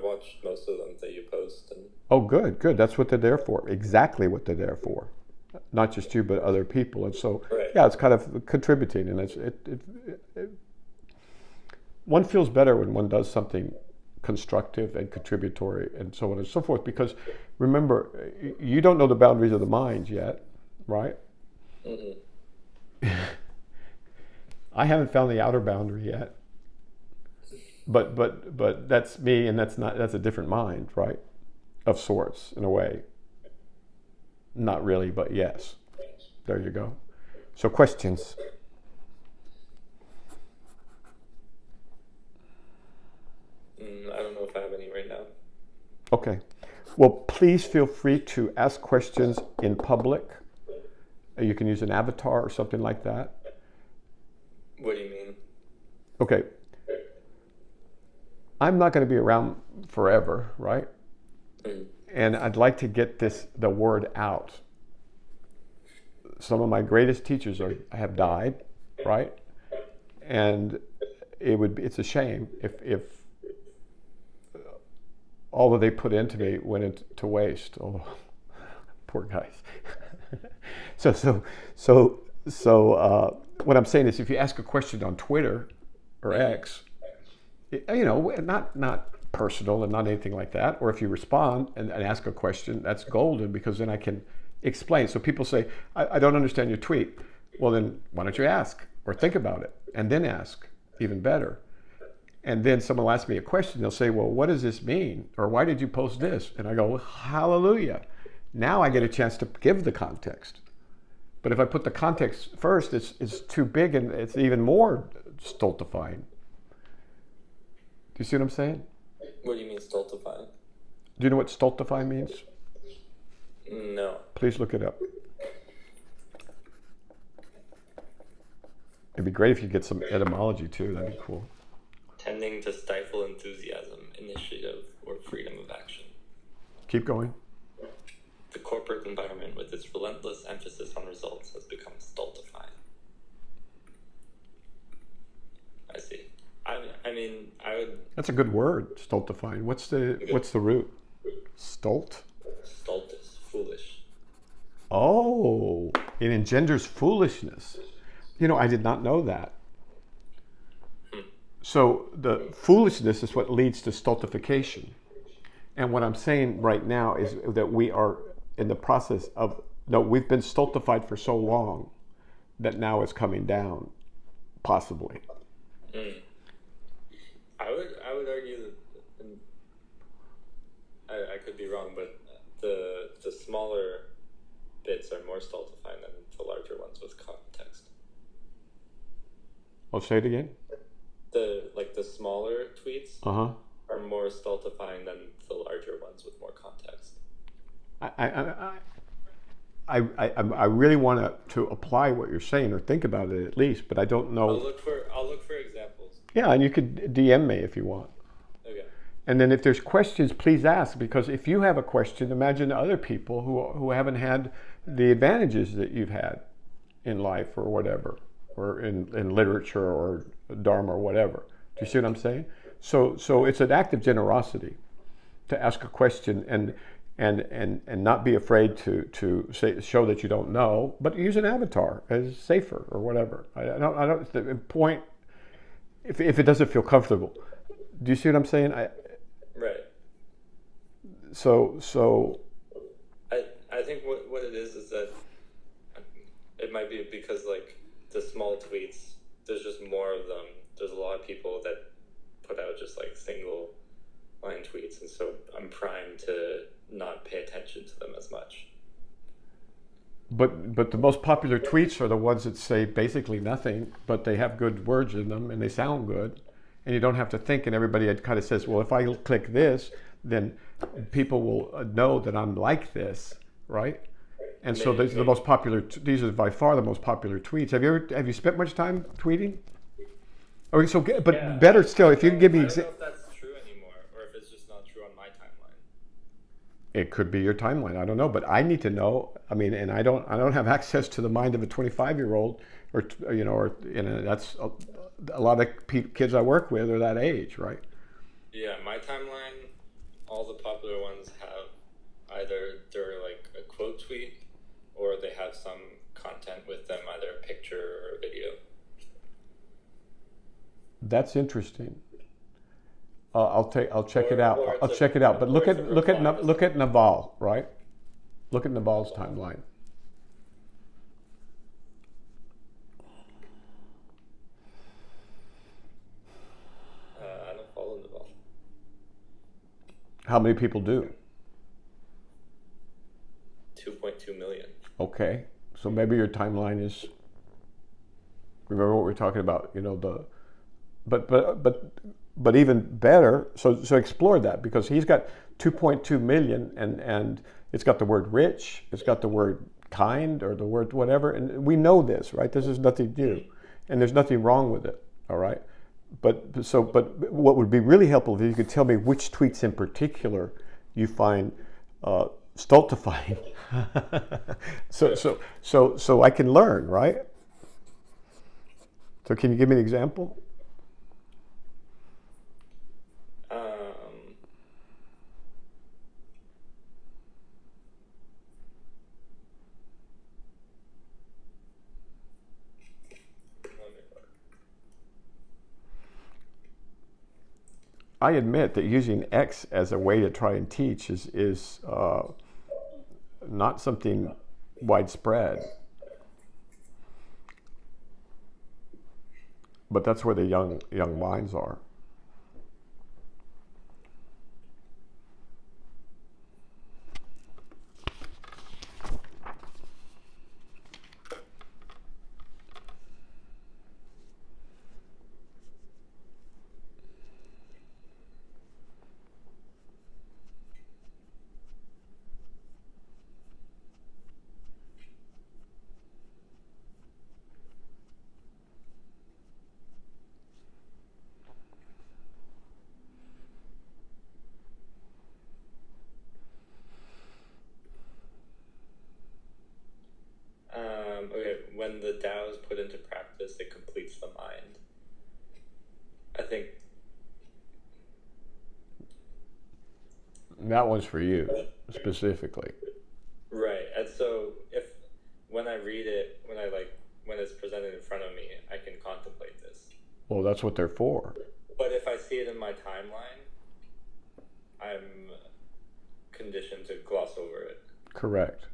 watched most of them that you post. And Oh, good, good. That's what they're there for. Exactly what they're there for. Not just you, but other people. And so, right. yeah, it's kind of contributing, and one feels better when one does something constructive and contributory and so on and so forth, because remember, you don't know the boundaries of the mind yet, right? Mm-hmm. I haven't found the outer boundary yet, but that's me, and that's a different mind, right? Of sorts, in a way. Not really, but yes. There you go. So questions. I don't know if I have any right now. Okay. Well, please feel free to ask questions in public. You can use an avatar or something like that. What do you mean? Okay. I'm not going to be around forever, right? Mm. And I'd like to get the word out. Some of my greatest teachers have died, right? And it's a shame if all that they put into me went into waste. Oh, poor guys. So what I'm saying is, if you ask a question on Twitter or X, not personal and not anything like that, or if you respond and ask a question, that's golden, because then I can explain. So people say, I don't understand your tweet. Well, then why don't you ask or think about it and then ask? Even better. And then someone will ask me a question. They'll say, well, what does this mean? Or why did you post this? And I go, well, hallelujah. Now I get a chance to give the context. But if I put the context first, it's too big, and it's even more stultifying. Do you see what I'm saying? What do you mean stultifying? Do you know what stultify means? No. Please look it up. It'd be great if you get some etymology too. That'd be cool. Tending to stifle enthusiasm, initiative, or freedom of action. Keep going. The corporate environment, with its relentless emphasis on results, has become stultifying. I see. I mean, I would... That's a good word, stultifying. What's the root? Stult? Stult is foolish. Oh, it engenders foolishness. I did not know that. So the foolishness is what leads to stultification. And what I'm saying right now is that we are in the process of, we've been stultified for so long that now it's coming down, possibly. I would argue that, I could be wrong, but the smaller bits are more stultifying than the larger ones with context. I'll say it again. The smaller tweets are more stultifying than the larger ones with more context. I really want to apply what you're saying, or think about it at least, but I don't know. I'll look for examples. Yeah, and you could DM me if you want. Okay. And then if there's questions, please ask, because if you have a question, imagine other people who haven't had the advantages that you've had in life or whatever, or in literature or Dharma or whatever. Do you see what I'm saying? So it's an act of generosity to ask a question and not be afraid to show that you don't know, but use an avatar as safer or whatever. I don't the point, if it doesn't feel comfortable. Do you see what I'm saying? Right. So I think what it is that it might be because the small tweets, there's just more of them. There's a lot of people that put out just single line tweets, and so I'm primed to not pay attention to them as much. But the most popular tweets are the ones that say basically nothing, but they have good words in them and they sound good, and you don't have to think. And everybody kind of says, well, if I click this, then people will know that I'm like this, right? And so these are the most popular. These are by far the most popular tweets. Have you spent much time tweeting? Okay, so but yeah, better still, if you can give me. I don't know if that's true anymore, or if it's just not true on my timeline. It could be your timeline. I don't know, but I need to know. I mean, and I don't have access to the mind of a 25-year-old, or that's a lot of kids I work with are that age, right? Yeah, my timeline all the popular ones have either they're like a quote tweet, or they have some content with them, either a picture or a video. That's interesting. I'll check it out. Or I'll it's check it out. But look or it's at a look at reply to look at Naval, right? Look at Naval's timeline. I don't follow the ball. How many people do? 2.2 million. Okay, so maybe your timeline is. Remember what we were talking about? You know the, but even better. So explore that, because he's got 2.2 million, and it's got the word rich, it's got the word kind, or the word whatever, and we know this, right? This is nothing new, and there's nothing wrong with it. All right, but what would be really helpful if you could tell me which tweets in particular you find stultifying, so I can learn, right? So can you give me an example? I admit that using X as a way to try and teach is not something widespread, but that's where the young minds are. Okay, when the Tao is put into practice, it completes the mind. I think that one's for you specifically. Right, and so when I read it, when it's presented in front of me, I can contemplate this. Well, that's what they're for. But if I see it in my timeline, I'm conditioned to gloss over it. Correct.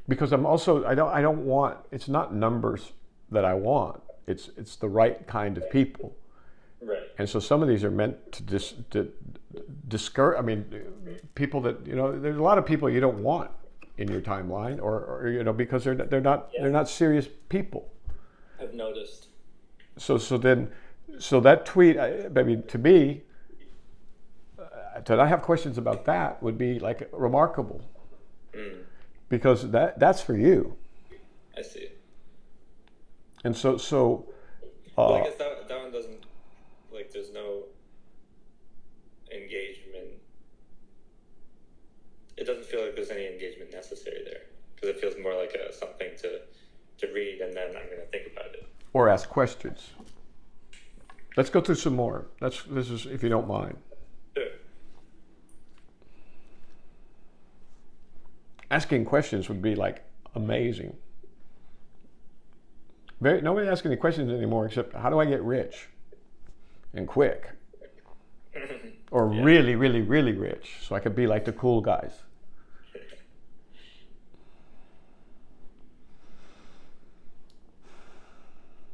Because I'm also I don't want, it's not numbers that I want. It's the right kind of people. Right. And so some of these are meant to discourage. I mean, people that, you know, there's a lot of people you don't want in your timeline, or you know, because they're not serious people. I've noticed. So that tweet, I mean, to me, that I have questions about that would be like remarkable. Because that's for you. I see. And so Well, I guess that one doesn't, like, there's no engagement. It doesn't feel like there's any engagement necessary there, because it feels more like something to read, and then I'm going to think about it. Or ask questions. Let's go through some more. This is, if you don't mind. Sure. Asking questions would be like amazing. Nobody asks any questions anymore except, how do I get rich and quick? Or really, really, really rich, so I could be like the cool guys.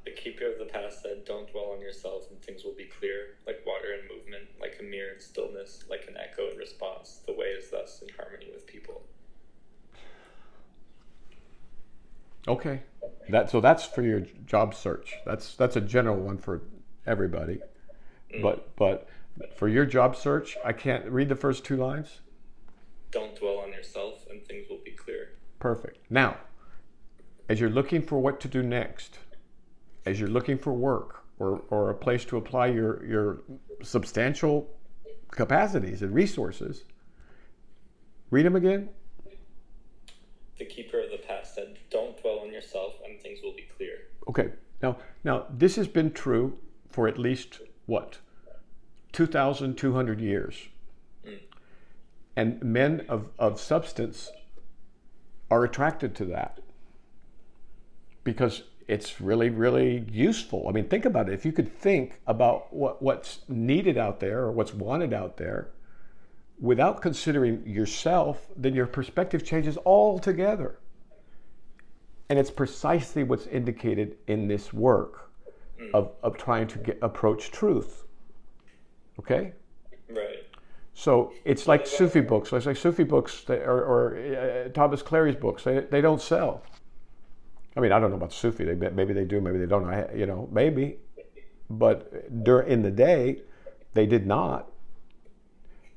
The keeper of the past said, "Don't dwell on yourself and things will be clear, like water in movement, like a mirror in stillness, like an echo in response. The way is thus in harmony with people." Okay, that's for your job search. That's a general one for everybody. But for your job search, I can't read the first two lines. Don't dwell on yourself and things will be clear. Perfect. Now, as you're looking for what to do next, as you're looking for work or a place to apply your substantial capacities and resources, read them again. The keeper of the past said, "Don't dwell on yourself and things will be clear." Okay. Now this has been true for at least what? 2,200 years. And men of substance are attracted to that because it's really, really useful. I mean, think about it. If you could think about what's needed out there or what's wanted out there without considering yourself, then your perspective changes altogether. And it's precisely what's indicated in this work of trying to approach truth. Okay? Right. So it's like Sufi books. It's like Sufi books or Thomas Clary's books. They don't sell. I mean, I don't know about Sufi. Maybe they do, maybe they don't. Maybe. But in the day, they did not.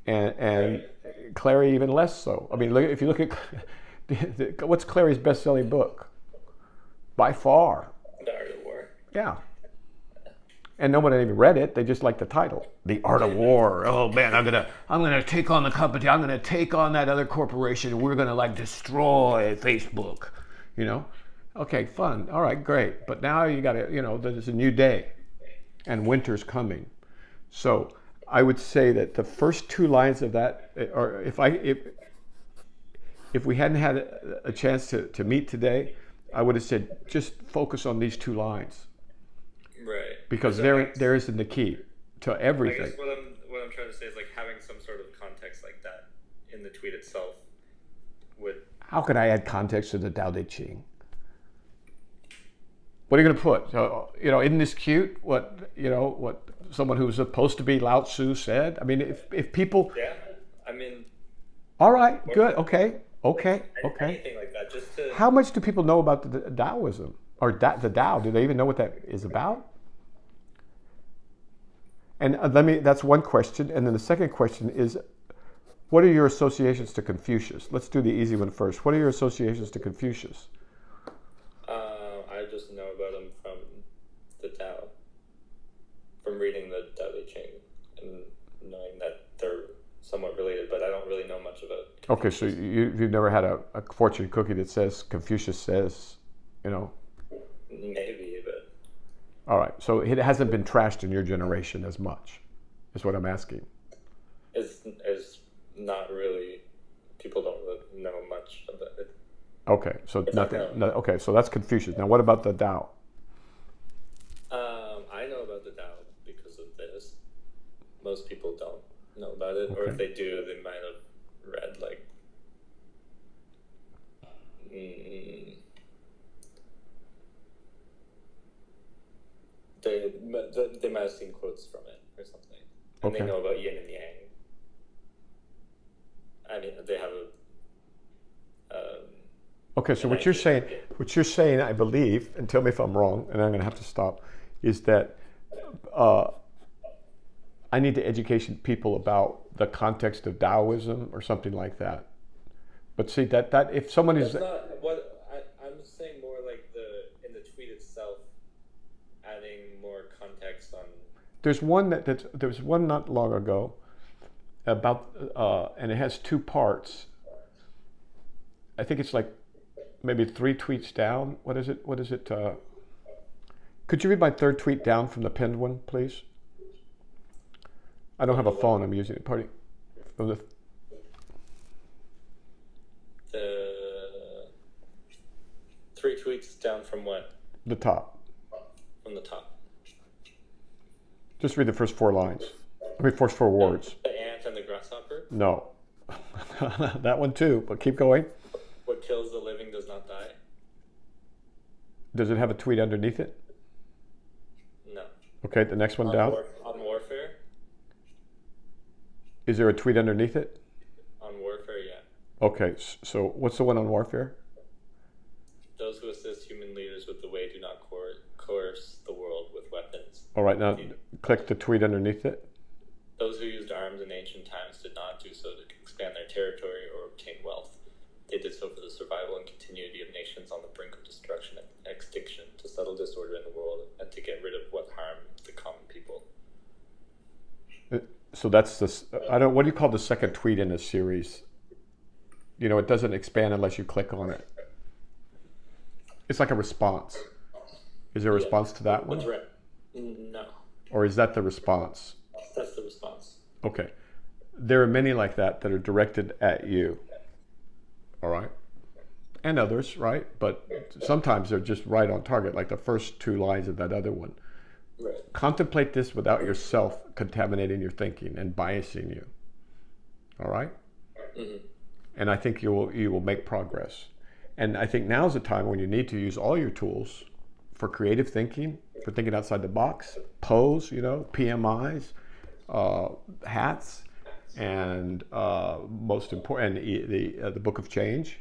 And Clary even less so. I mean, if you look at what's Clary's best-selling book? By far. The Art of War. Yeah. And no one had even read it. They just liked the title, The Art of War. Oh man, I'm gonna take on the company. I'm gonna take on that other corporation. We're gonna destroy Facebook. Okay, fun. All right, great. But now you got to, there's a new day, and winter's coming. So I would say that the first two lines of that, or if we hadn't had a chance to meet today, I would have said just focus on these two lines. Right. Because there isn't the key to everything. I guess what I'm trying to say is having some sort of context like that in the tweet itself would. How could I add context to the Tao Te Ching? What are you going to put? Isn't this cute? What someone who's supposed to be Lao Tzu said? I mean, if people. Yeah. I mean. All right. Good. Okay. Anything like that, just to. How much do people know about the Taoism or the Tao? Do they even know what that is about? And that's one question. And then the second question is, what are your associations to Confucius? Let's do the easy one first. What are your associations to Confucius? I just know about him from the Tao, from reading the Tao Te Ching, and knowing that they're somewhat related, but I don't really know much about Confucius. Okay, so you've never had a fortune cookie that says Confucius says, Maybe, but. All right, so it hasn't been trashed in your generation as much, is what I'm asking. It's not really. People don't really know much about it. Okay, so nothing. No, okay, so that's Confucius. Now, what about the Tao? I know about the Tao because of this. Most people don't know about it, or if they do, they might have read they might have seen quotes from it or something, and they know about yin and yang. I mean, they have a. Okay, so what you're saying, I believe, and tell me if I'm wrong, and I'm going to have to stop, is that I need to educate people about the context of Taoism or something like that. But see that if someone is. That's not what I'm saying. More in the tweet itself, adding more context on. There's one there was one not long ago about and it has two parts. I think it's maybe 3 tweets down. What is it? Could you read my third tweet down from the pinned one, please? I don't have a phone. I'm using it. Pardon. From the 3 tweets down from what? The top. From the top. Just read the first 4 lines. First 4 words. The ant and the grasshopper? No. That one too, but keep going. What kills the living does not die? Does it have a tweet underneath it? No. Okay, the next one down. On warfare? Is there a tweet underneath it? On warfare, yeah. Okay, so what's the one on warfare? Those who assist human leaders with the way do not coerce the world with weapons. All right, now click the tweet underneath it. Those who used arms in ancient times did not do so to expand their territory or obtain wealth. They did so for the survival and continuity of nations on the brink of destruction and extinction, to settle disorder in the world, and to get rid of what harmed the common people. So that's this. What do you call the second tweet in a series? It doesn't expand unless you click on it. It's like a response. Is there a response to that one? What's right? No. Or is that the response? That's the response. Okay. There are many like that are directed at you. All right. And others, right? But sometimes they're just right on target, like the first two lines of that other one. Right. Contemplate this without yourself contaminating your thinking and biasing you. All right? Mm-hmm. And I think you will make progress. And I think now's the time when you need to use all your tools for creative thinking, for thinking outside the box, pose, PMIs, hats, and most important, the Book of Change,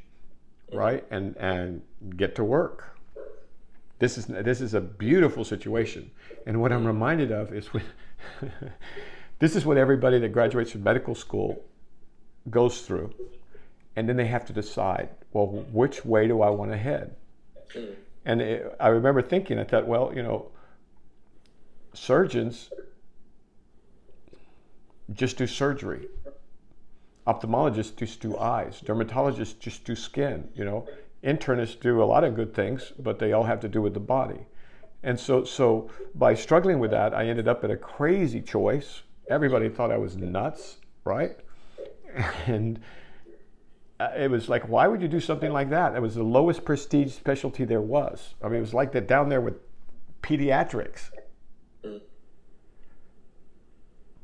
right? And get to work. This is a beautiful situation. And what I'm reminded of is this is what everybody that graduates from medical school goes through. And then they have to decide, well, which way do I want to head? And I remember thinking, I thought, well, surgeons just do surgery. Ophthalmologists just do eyes. Dermatologists just do skin, Internists do a lot of good things, but they all have to do with the body. And so by struggling with that, I ended up at a crazy choice. Everybody thought I was nuts, right? And it was like, why would you do something like that? It was the lowest prestige specialty there was. I mean, it was like that down there with pediatrics.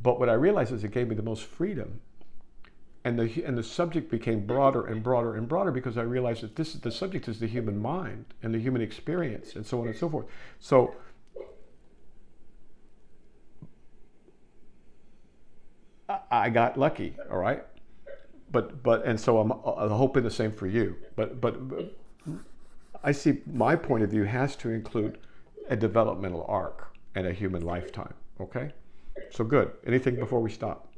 But what I realized is it gave me the most freedom. And the subject became broader and broader and broader because I realized that the subject is the human mind and the human experience and so on and so forth. So I got lucky, all right? And so I'm hoping the same for you. But I see my point of view has to include a developmental arc and a human lifetime, okay? So good. Anything before we stop?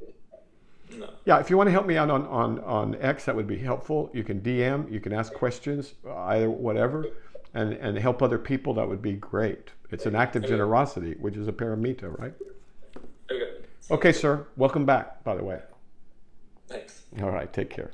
No. Yeah, if you want to help me out on X, that would be helpful. You can DM, you can ask questions, either whatever, and help other people. That would be great. It's an act of generosity, which is a paramita, right? Okay. Okay, sir. Welcome back, by the way. Thanks. All right, take care.